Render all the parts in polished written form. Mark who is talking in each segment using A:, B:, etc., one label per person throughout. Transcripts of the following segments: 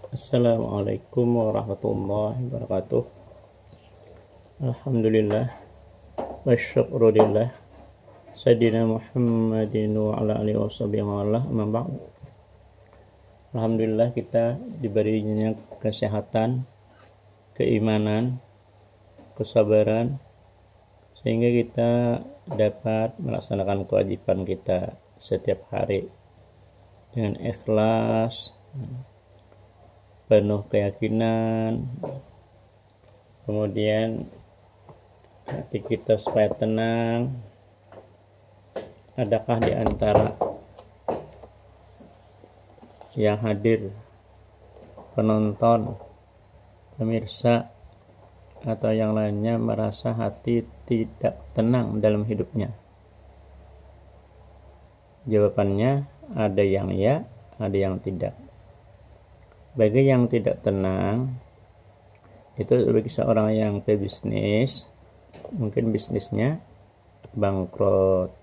A: Assalamualaikum warahmatullahi wabarakatuh. Alhamdulillah wa syukrulillah Sayyidina Muhammadin wa ala alihi washabihi wa ala amma ba'd. Alhamdulillah kita diberinya kesehatan, keimanan, kesabaran sehingga kita dapat melaksanakan kewajiban kita setiap hari dengan ikhlas, penuh keyakinan, kemudian hati kita supaya tenang. Adakah di antara yang hadir, penonton, pemirsa, atau yang lainnya merasa hati tidak tenang dalam hidupnya? Jawabannya ada yang ya, ada yang tidak. Bagi yang tidak tenang, itu bagi seorang yang pebisnis, mungkin bisnisnya bangkrut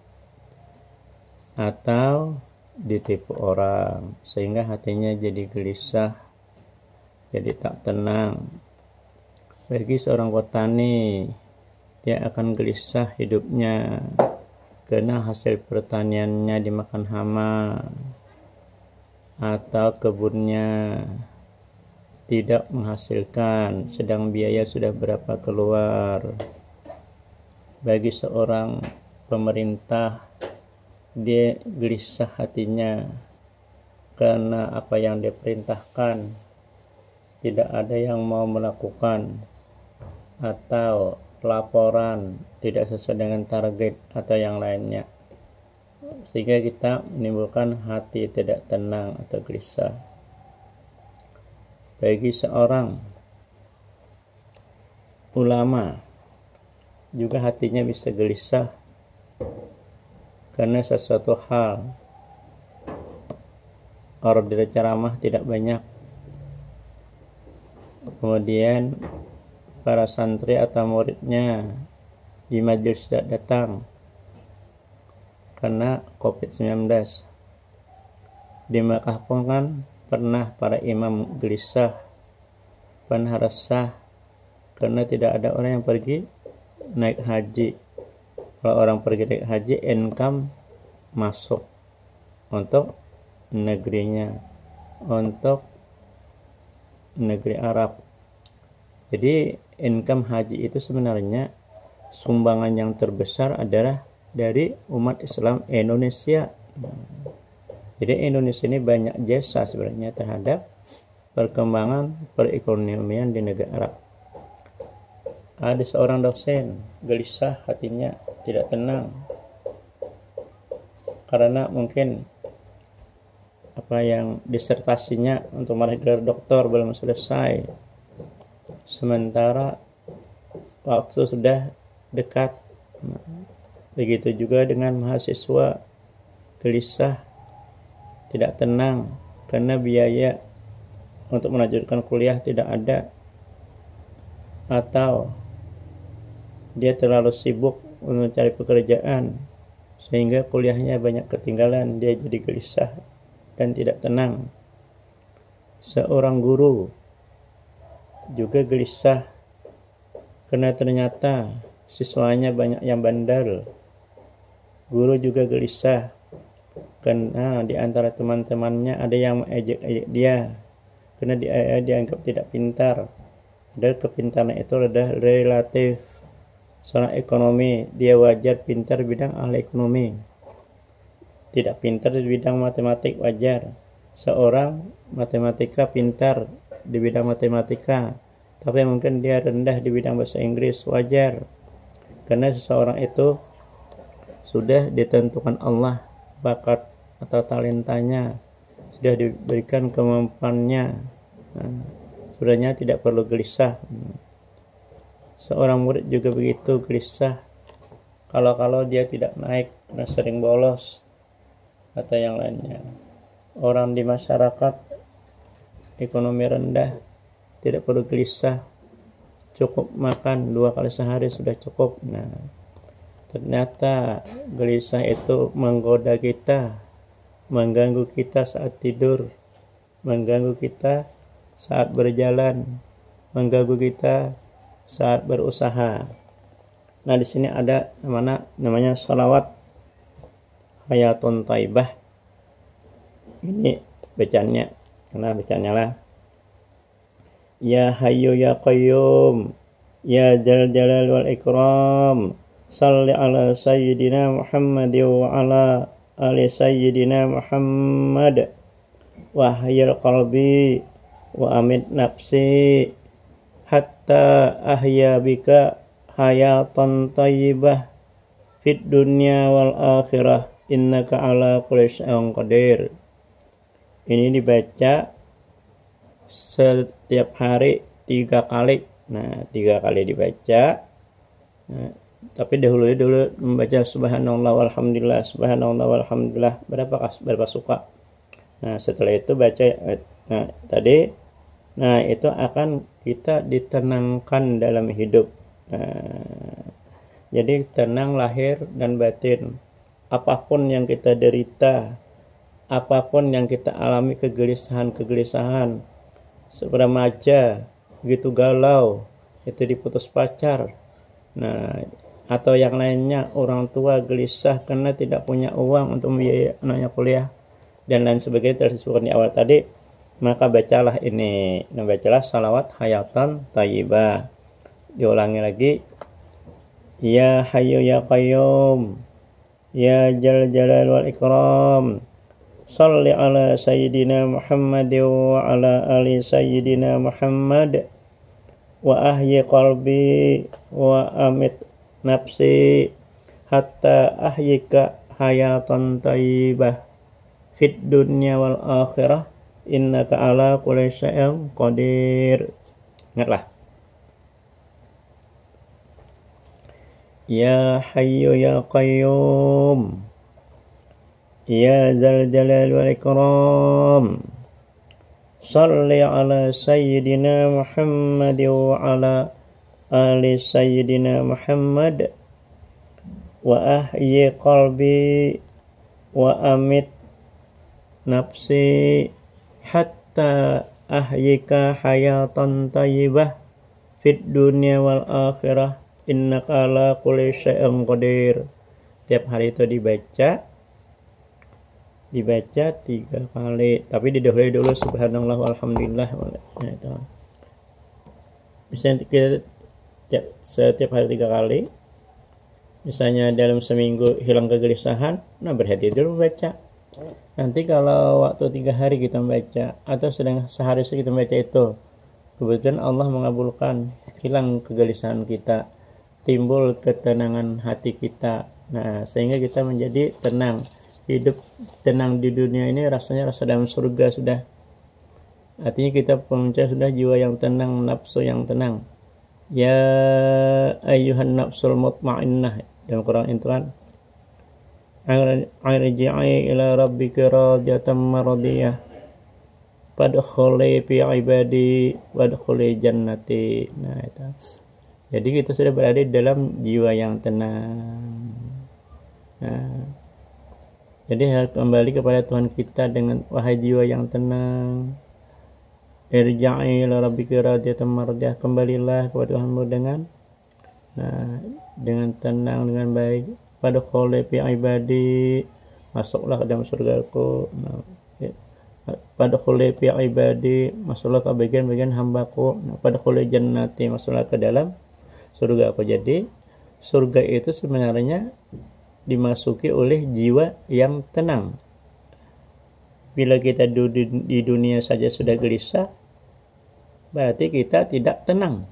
A: atau ditipu orang sehingga hatinya jadi gelisah, jadi tak tenang. Bagi seorang petani, dia akan gelisah hidupnya karena hasil pertaniannya dimakan hama atau kebunnya tidak menghasilkan, sedang biaya sudah berapa keluar. Bagi seorang pemerintah, dia gelisah hatinya karena apa yang dia perintahkan tidak ada yang mau melakukan, atau laporan tidak sesuai dengan target atau yang lainnya, sehingga kita menimbulkan hati tidak tenang atau gelisah. Bagi seorang ulama juga hatinya bisa gelisah karena sesuatu hal order ceramah tidak banyak, kemudian para santri atau muridnya di majelis tidak datang karena COVID-19. Di Makkah pun kan pernah para imam gelisah, pernah resah karena tidak ada orang yang pergi naik haji. Kalau orang pergi naik haji, income masuk untuk negerinya, untuk negeri Arab. Jadi income haji itu sebenarnya sumbangan yang terbesar adalah dari umat Islam Indonesia. Jadi Indonesia ini banyak jasa sebenarnya terhadap perkembangan perekonomian di negara Arab. Ada seorang dosen gelisah hatinya, tidak tenang karena mungkin apa yang disertasinya untuk meraih gelar doktor belum selesai, sementara waktu sudah dekat. Begitu juga dengan mahasiswa gelisah, tidak tenang karena biaya untuk melanjutkan kuliah tidak ada, atau dia terlalu sibuk mencari pekerjaan sehingga kuliahnya banyak ketinggalan, dia jadi gelisah dan tidak tenang. Seorang guru juga gelisah karena ternyata siswanya banyak yang bandel. Guru juga gelisah karena di antara teman-temannya ada yang mengejek-ejek dia karena dia dianggap tidak pintar. Dan kepintaran itu adalah relatif. Seorang ekonomi, dia wajar pintar di bidang ahli ekonomi, tidak pintar di bidang matematik wajar. Seorang matematika pintar di bidang matematika, tapi mungkin dia rendah di bidang bahasa Inggris, wajar. Karena seseorang itu sudah ditentukan Allah bakat atau talentanya, sudah diberikan kemampuannya. Sebenarnya tidak perlu gelisah. Seorang murid juga begitu, gelisah kalau dia tidak naik karena sering bolos atau yang lainnya. Orang di masyarakat ekonomi rendah tidak perlu gelisah, cukup makan 2 kali sehari sudah cukup. Nah, ternyata gelisah itu menggoda kita, mengganggu kita saat tidur, mengganggu kita saat berjalan, mengganggu kita saat berusaha. Nah, di sini ada namanya salawat hayatun thayyibah. Ini bacaannya. Karena bacaannya lah. Ya Hayyu ya Qayyum, ya Dzal Jalal wal Ikram, salli ala sayyidina Muhammad wa ala ali sayyidina Muhammad, wa hayyil qalbi wa amit nafsi hatta ahya bika hayatan thayyibah fid dunya wal akhirah innaka ala kulli syai'in qadir. Ini dibaca setiap hari 3 kali. Nah, 3 kali dibaca. Nah, tapi dahulu membaca subhanallah walhamdulillah, subhanallah walhamdulillah berapa suka. Nah, setelah itu baca itu akan kita ditenangkan dalam hidup. Jadi tenang lahir dan batin. Apapun yang kita derita, apapun yang kita alami, kegelisahan, remaja begitu galau, itu diputus pacar, nah atau yang lainnya, orang tua gelisah karena tidak punya uang untuk membiayai anaknya kuliah dan lain sebagainya tersebut di awal tadi, maka bacalah ini. Nah, bacalah salawat hayatan thayyibah. Diulangi lagi, ya Hayyu ya Qayyum, ya Dzal Jalal wal Ikram, salli ala sayyidina Muhammad wa ala ali sayyidina Muhammad, wa ahyi qalbi wa amit nafsi hatta ahyika hayatan thayyibah fid dunya wal akhirah innaka ala kulli syai'in qadir. Ingatlah. Ya Hayyu ya Qayyum, ya Dzal Jalal wal Ikram, salli ala sayyidina Muhammad wa ala ali sayyidina Muhammad, wa ahyi qalbi wa amit nafsi hatta ahyika hayatan thayyibah fid dunya wal akhirah innaka ala kulli syai'in qadir. Tiap hari itu dibaca 3 kali, tapi didahului dulu subhanallah walhamdulillah. Misalnya kita setiap hari 3 kali, misalnya dalam seminggu hilang kegelisahan, nah berhenti dulu baca. Nanti kalau waktu 3 hari kita membaca atau sedang sehari kita membaca itu, kebetulan Allah mengabulkan, hilang kegelisahan kita, timbul ketenangan hati kita. Nah, sehingga kita menjadi tenang. Hidup tenang di dunia ini rasanya rasa dalam surga sudah. Artinya kita punya sudah jiwa yang tenang, nafsu yang tenang. Ya ayyuhan nafsul mutmainnah, dalam Quran itu kan, arji'i ila rabbika radiyatan maradiyah fadkhuli fi ibadi wadkhuli jannati. Nah, itu. Jadi kita sudah berada di dalam jiwa yang tenang. Nah, jadi harus kembali kepada Tuhan kita dengan wahai jiwa yang tenang. Irja'i ila rabbika radiyatan mardiyah, kembalilah kepada Tuhanmu dengan tenang, dengan baik. Fadkhuli fi ibadi, masuklah ke dalam surgaku. Fadkhuli fi ibadi, masuklah ke bagian-bagian hambaku. Fadkhuli jannati, masuklah ke dalam surga aku. Jadi surga itu sebenarnya dimasuki oleh jiwa yang tenang. Bila kita di dunia saja sudah gelisah, berarti kita tidak tenang.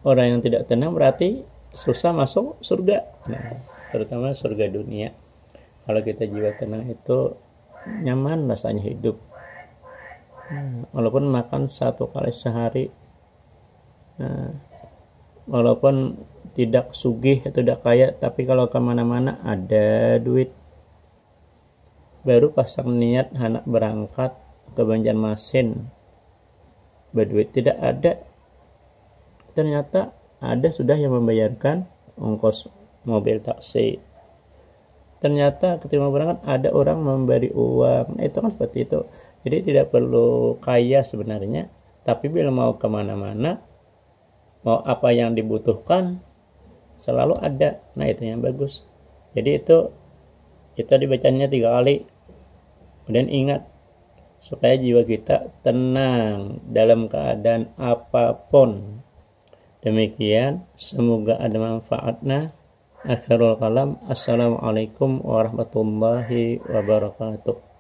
A: Orang yang tidak tenang berarti susah masuk surga. Nah, terutama surga dunia. Kalau kita jiwa tenang itu nyaman rasanya hidup. Walaupun makan 1 kali sehari, walaupun tidak sugih atau tidak kaya, tapi kalau kemana-mana ada duit, baru pasang niat hendak berangkat ke Banjarmasin, berduit tidak ada, ternyata ada sudah yang membayarkan ongkos mobil taksi. Ternyata ketika mau berangkat ada orang memberi uang. Nah, itu kan seperti itu. Jadi tidak perlu kaya sebenarnya, tapi bila mau kemana-mana, mau apa yang dibutuhkan selalu ada. Nah itu yang bagus. Jadi itu kita dibacanya 3 kali. Kemudian ingat supaya jiwa kita tenang dalam keadaan apapun. Demikian, semoga ada manfaatnya. Akhirul kalam, assalamualaikum warahmatullahi wabarakatuh.